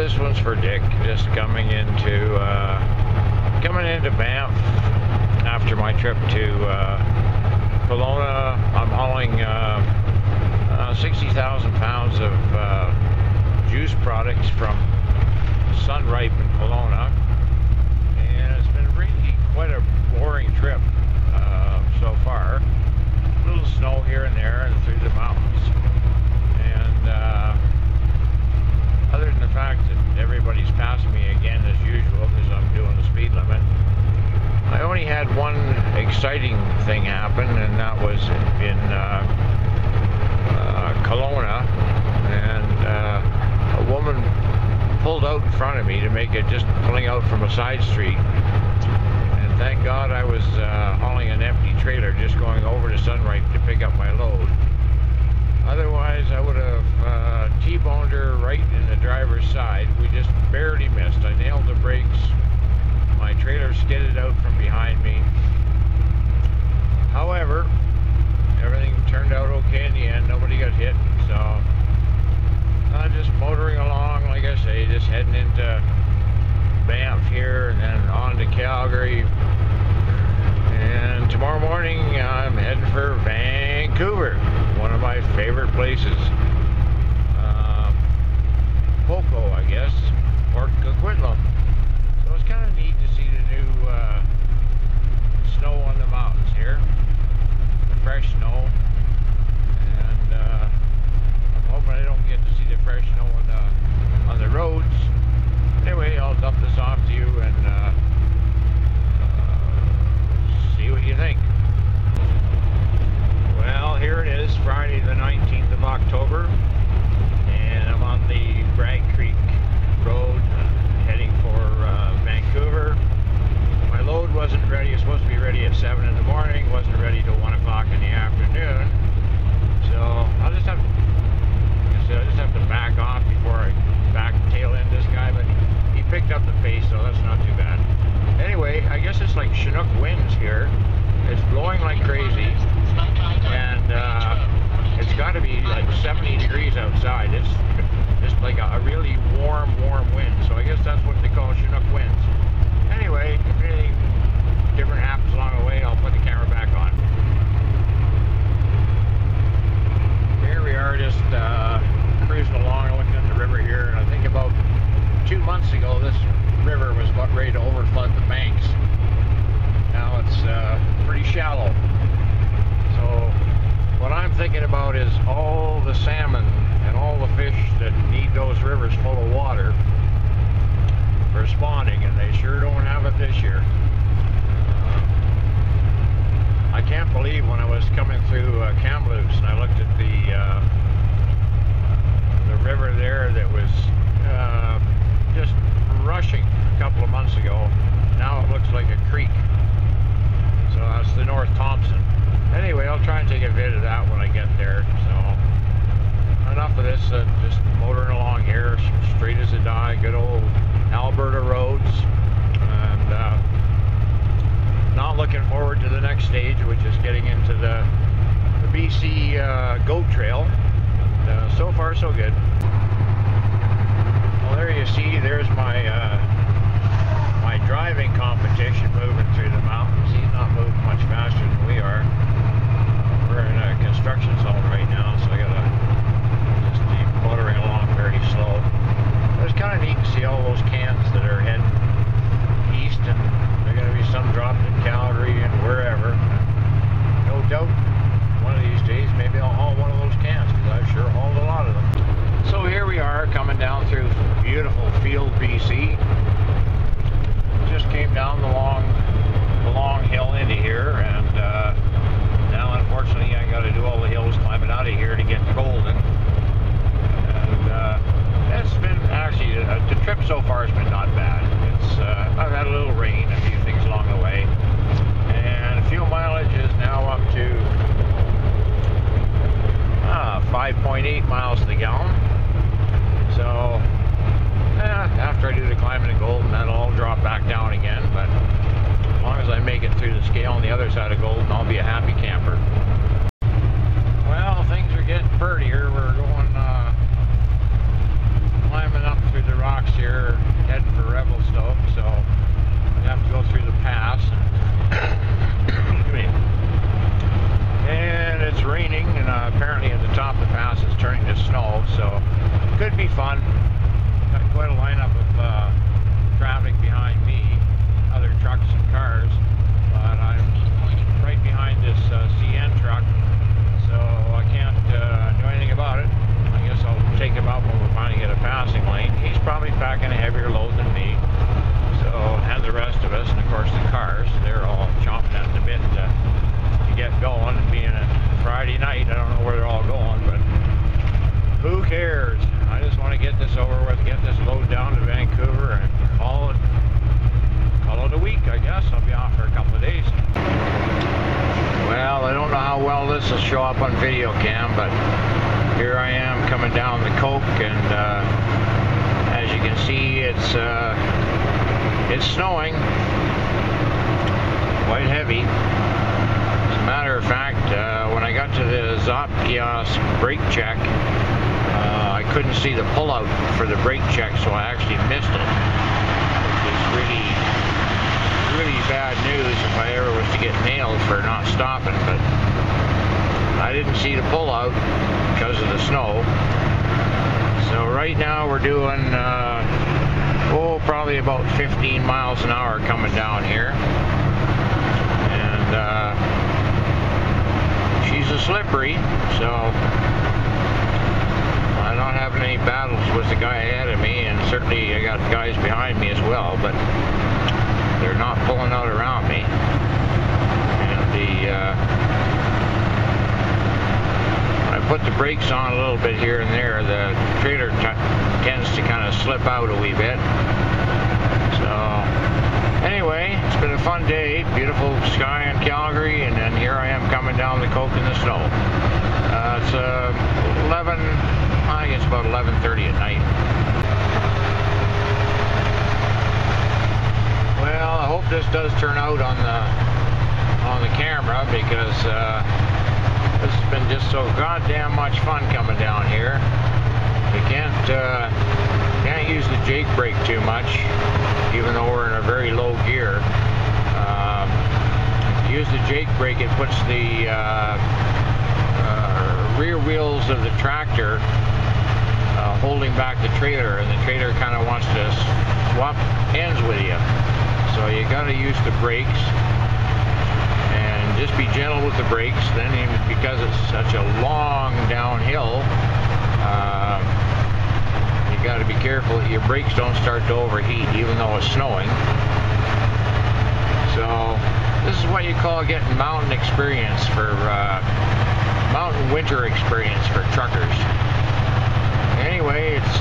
this one's for Dick, just coming into Banff after my trip to Kelowna. I'm hauling 60,000 pounds of juice products from Sunripe in Kelowna, and it's been really quite a boring trip so far. A little snow here and there and through the mountains, and other than the fact that everybody's passing me again as usual because I'm doing the speed limit, I only had one exciting thing happen, and that was in Kelowna, and a woman pulled out in front of me to make it, just pulling out from a side street, and thank God I was hauling an empty trailer just going over to Sunripe to pick up my load. Otherwise I would have T-boned her right in the driver's side. We just barely missed. I nailed the brakes. My trailer skidded out from behind me. However, everything turned out okay in the end. Nobody got hit. So I'm just motoring along, like I say, just heading into Banff here and then on to Calgary. And tomorrow morning I'm heading for Vancouver, one of my favorite places. Poco, I guess, Port Coquitlam. So it's kind of neat to see the new snow on the mountains here, the fresh snow, and I'm hoping I don't get to see the fresh snow on the roads. Anyway, I'll dump this off to you and see what you think. Well, here it is, Friday the 19th of October, and I'm on the Bragg Creek Road heading for Vancouver. My load wasn't ready. It was supposed to be ready at 7 in the morning, wasn't ready till 1 o'clock in the afternoon. So I'll just have to back off before I back tail end this guy, but he picked up the pace, so that's not too bad. Anyway, I guess it's like Chinook winds here. It's blowing like crazy, and it's got to be like 70 degrees outside. It's just like a really warm wind, so I guess that's what they call Chinook winds. Anyway, if anything different happens along the way, I'll put the camera back on. Here we are, just cruising along, looking at the river here, and I think about 2 months ago this river was about ready to overflood the banks. Now it's pretty shallow. So what I'm thinking about is all the salmon and all the fish that need those rivers full of water for spawning, and they sure don't have it this year. I can't believe when I was coming through Kamloops and I looked at the river there that was just rushing a couple of months ago. Now it looks like a creek. So that's the North Thompson. Anyway, I'll try and take a vid of that when I get there. So enough of this, just motoring along here, straight as a die, good old Alberta roads, and not looking forward to the next stage, which is getting into the BC goat trail. And, so far so good. Well, there you see, there's my my driving competition moving through the mountains. He's not moving much faster than we are. We're in a construction zone right now, so I gotta just be motoring along very slow. But it's kind of neat to see all those cans that are heading east, and there are going to be some dropped in Calgary and wherever. No doubt one of these days maybe I'll haul one of those cans, because I've sure hauled a lot of them. So here we are coming down through beautiful Field, BC. Just came down the long hill into here, and now unfortunately I got to do all the hills climbing out of here to get to Golden. And it's been actually the trip so far has been not bad. It's I've had a little rain, a few things along the way, and fuel mileage is now up to 5.8 miles to the gallon. So after I do the climbing to Golden, that'll all drop back down again, but as long as I make it through the scale on the other side of Golden, I'll be a happy camper. Well, things are getting prettier. We're going climbing up through the rocks here, heading for Revelstoke, so we have to go through the pass. And it's raining, and apparently at the top of the pass it's turning to snow, so could be fun. Got quite a lineup of traffic behind me, other trucks and cars, but I'm right behind this CN truck, so I can't do anything about it. I guess I'll take him out when we finally get a passing lane. He's probably packing a heavier load than me, so, and the rest of us, and of course the cars, they're all chomping at the bit to get going. Being a Friday night, I don't know where they're all going, but who cares? I just want to get this over with, get this load down to Vancouver, and call it a week, I guess. I'll be off for a couple of days. Well, I don't know how well this will show up on video cam, but here I am coming down the Coke, and as you can see, it's snowing quite heavy. As a matter of fact, when I got to the Zop kiosk brake check, I couldn't see the pullout for the brake check, so I actually missed it, which is really bad news if I ever was to get nailed for not stopping. But I didn't see the pullout because of the snow. So right now we're doing probably about 15 miles an hour coming down here, and she's a slippery, so I'm not having any battles with the guy ahead of me, and certainly I got guys behind me as well, but they're not pulling out around me. And I put the brakes on a little bit here and there. The trailer tends to kind of slip out a wee bit. So anyway, it's been a fun day. Beautiful sky in Calgary, and then here I am coming down the Coke in the snow. It's 11, I think it's about 11:30 at night. Well, I hope this does turn out on the camera, because this has been just so goddamn much fun coming down here. You can't use the Jake brake too much, even though we're in a very low gear. If you use the Jake brake, it puts the rear wheels of the tractor holding back the trailer, and the trailer kind of wants to swap ends with you. So you got to use the brakes, and just be gentle with the brakes. Then, because it's such a long downhill, you got to be careful that your brakes don't start to overheat, even though it's snowing. So this is what you call getting mountain experience for mountain winter experience for truckers. Anyway, it's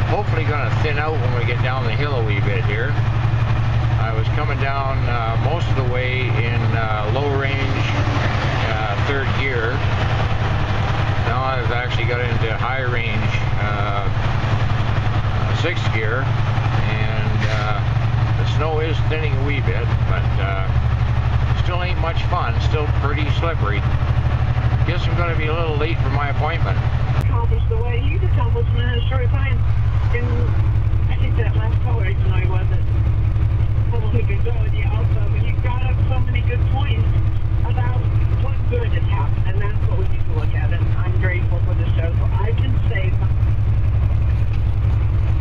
hopefully going to thin out when we get down the hill a wee bit here. I was coming down most of the way in low range third gear. Now I've actually got into high range sixth gear, and the snow is thinning a wee bit, but still ain't much fun. Still pretty slippery. Guess I'm going to be a little late for my appointment. Accomplished the way he's accomplished in a short time. And I think that last caller, even though he wasn't probably good go with you also, but you brought up so many good points about what good has happened, and that's what we need to look at. And I'm grateful for the show, so I can say.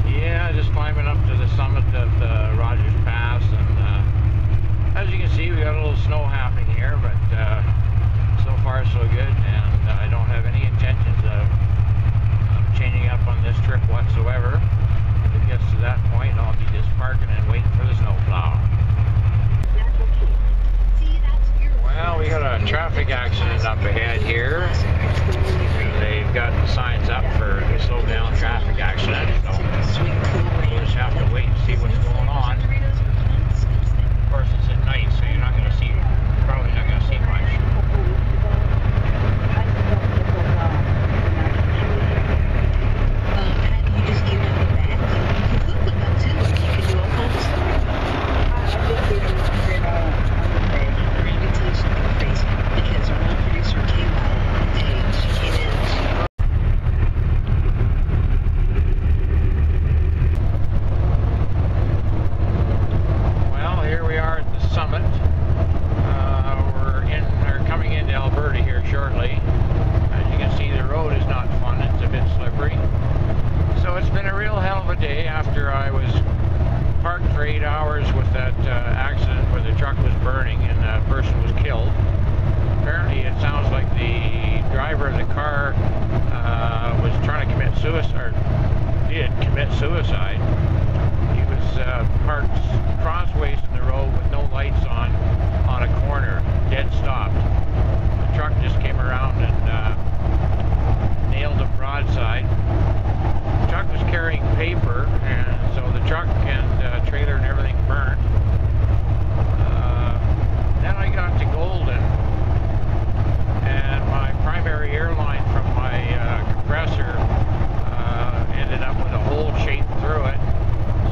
Yeah, just climbing up to the summit of the Rogers Pass, and as you can see, we got a little snow happening here, but so far so good, and I don't have any intentions of changing up on this trip whatsoever. If it gets to that point, I'll be disappointed. suicide. He was parked crossways in the road with no lights on a corner, dead stopped. The truck just came around and nailed him broadside. The truck was carrying paper, and so the truck and trailer and everything burned. Then I got to Golden, and my primary airline from my compressor ended up with a hole shaped through it,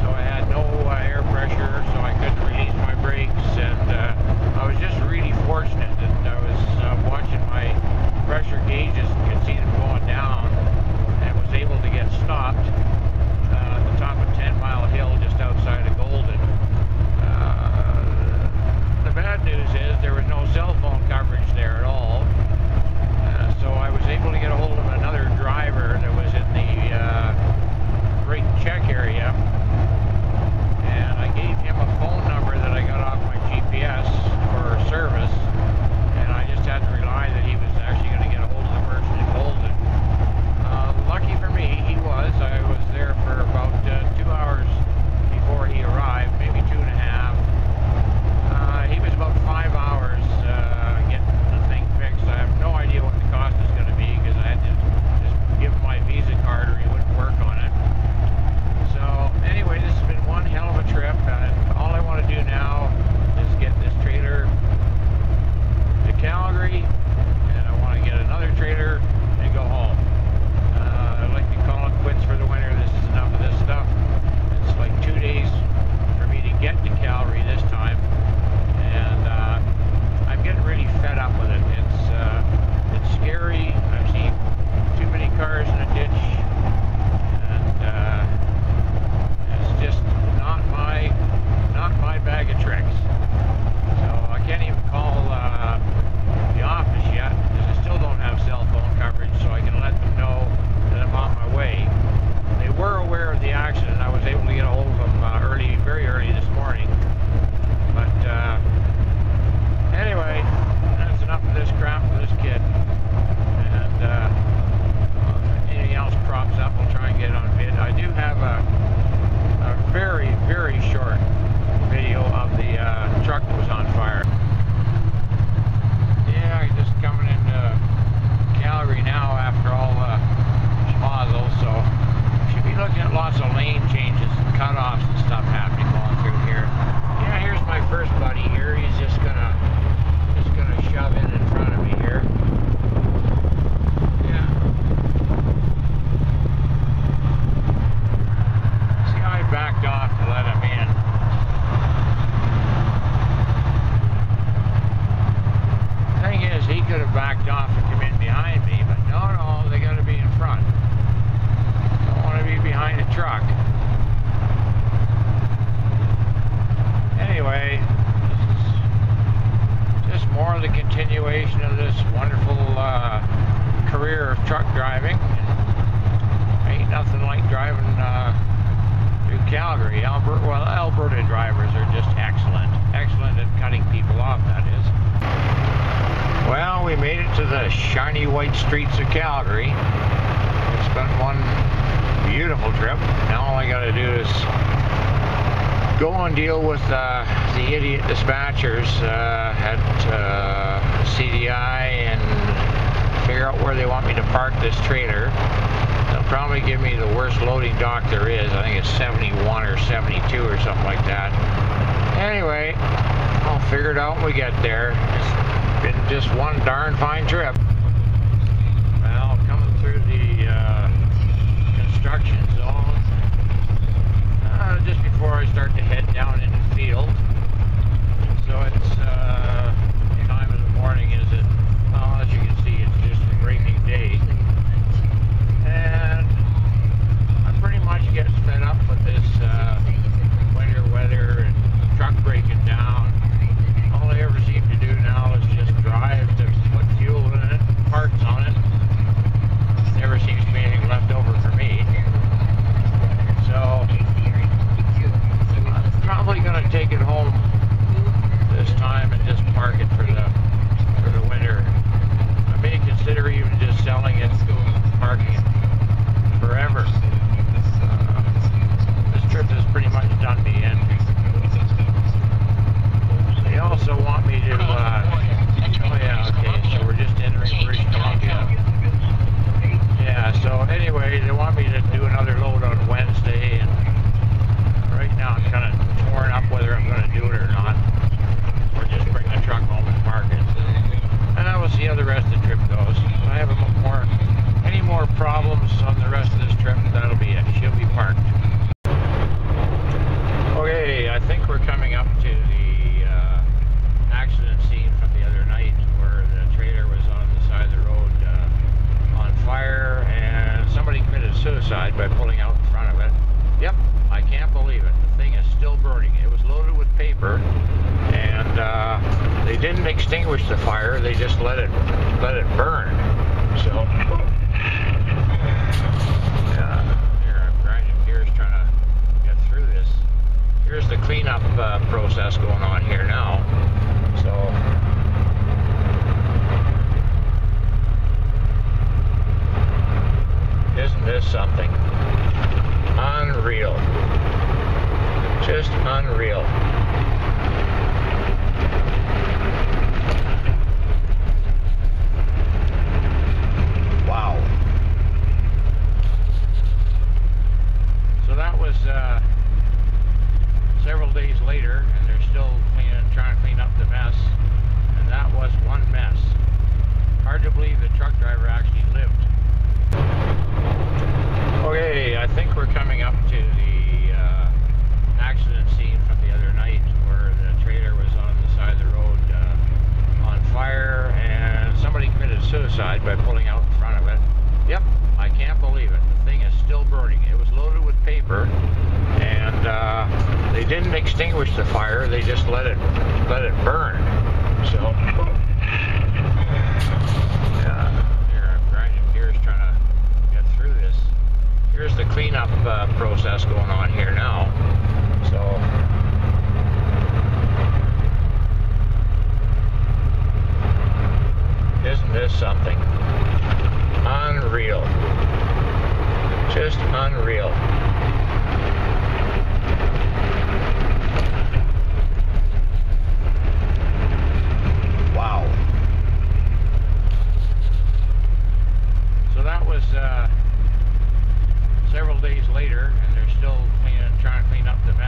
so I had no air pressure, so I couldn't release my brakes, and I was just really fortunate that I was watching my pressure gauges and could see them going down, and was able to get stopped at the top of 10 Mile Hill just outside of Golden. The bad news is there was no cell phone coverage there at all, so I was able to get a hold of another driver that was in the rate check area, and I gave him a phone number that I got off my GPS for service, and I just had to rely that he was actually going to get a hold of the person in Golden. Lucky for me, he was. I was there for about 2 hours before he arrived, maybe 2.5. He was about 5 hours getting the thing fixed. I have no idea what the cost is going to be because I had to just give him my Visa card or he wouldn't work on it. So anyway, this has been one hell of a trip, and all I want to do now is get this trailer to Calgary, and I want to get another trailer and go home. I'd like to call it quits for the winter. This is enough of this stuff. It's like 2 days for me to get to Calgary this time, and I'm getting really fed up with it. It's scary. I've seen too many cars in a ditch, and it's just not my bag of tricks. So I can't even call the office yet because I still don't have cell phone coverage, so I can let them know that I'm on my way. They were aware of the accident. I was able to get a hold of them very early this morning. But anyway, that's enough of this crap for this kid. And anything else crops up, I'll try and get it on vid. I do have a very, very short video of the truck that was on fire. Yeah, I'm just coming into Calgary now after all the schmozzle, so should be looking at lots of lane changes and cutoffs and stuff happening going through here. Yeah, here's my first buddy here. He's just gonna shove in front of me here. Yeah. See how I backed off to let him in. Thing is, he could have backed off and come in behind me, but no, they got to be in front. Don't want to be behind a truck. Anyway, this is just more of the continuation of this wonderful career of truck driving. Ain't nothing like driving through Calgary. Alberta drivers are just excellent at cutting people off, that is. Well, we made it to the shiny white streets of Calgary. It's been one beautiful trip. Now all I gotta do is go and deal with the idiot dispatchers at CDI and figure out where they want me to park this trailer. They'll probably give me the worst loading dock there is. I think it's 71 or 72 or something like that. Anyway, I'll figure it out when we get there. It's been just one darn fine trip. Well, coming through the construction zone just before I start to head down into the field. So it's time of the morning is it? Well, as you can see, it's just a breaking day. And I pretty much get fed up with this winter weather and truck breaking down. All I ever seem to do now is just drive to put fuel in it problems on the rest of this trip. That'll be it. She'll be parked. Okay, I think we're coming up to the accident scene from the other night where the trailer was on the side of the road on fire and somebody committed suicide by pulling out in front of it. Yep, I can't believe it. The thing is still burning. It was loaded with paper and they didn't extinguish the fire, they just let it burn. So here I'm grinding gears trying to get through this. Here's the cleanup process going on here now. So isn't this something? Unreal. Just unreal. Wow. So that was several days later, and they're still trying to clean up the mess, and that was one mess. Hard to believe the truck driver actually lived. Okay, I think we're coming up to the accident scene from the other night where the trailer was on the side of the road on fire and somebody committed suicide by pulling out in front of it. Yep, I can't believe it. The thing is still burning. It was loaded with paper and they didn't extinguish the fire, they just let it burn. So here I'm grinding gears trying to get through this. Here's the cleanup process going on here now. So isn't this something? Unreal. Just unreal. Wow. So that was several days later, and they're still trying to clean up the mess.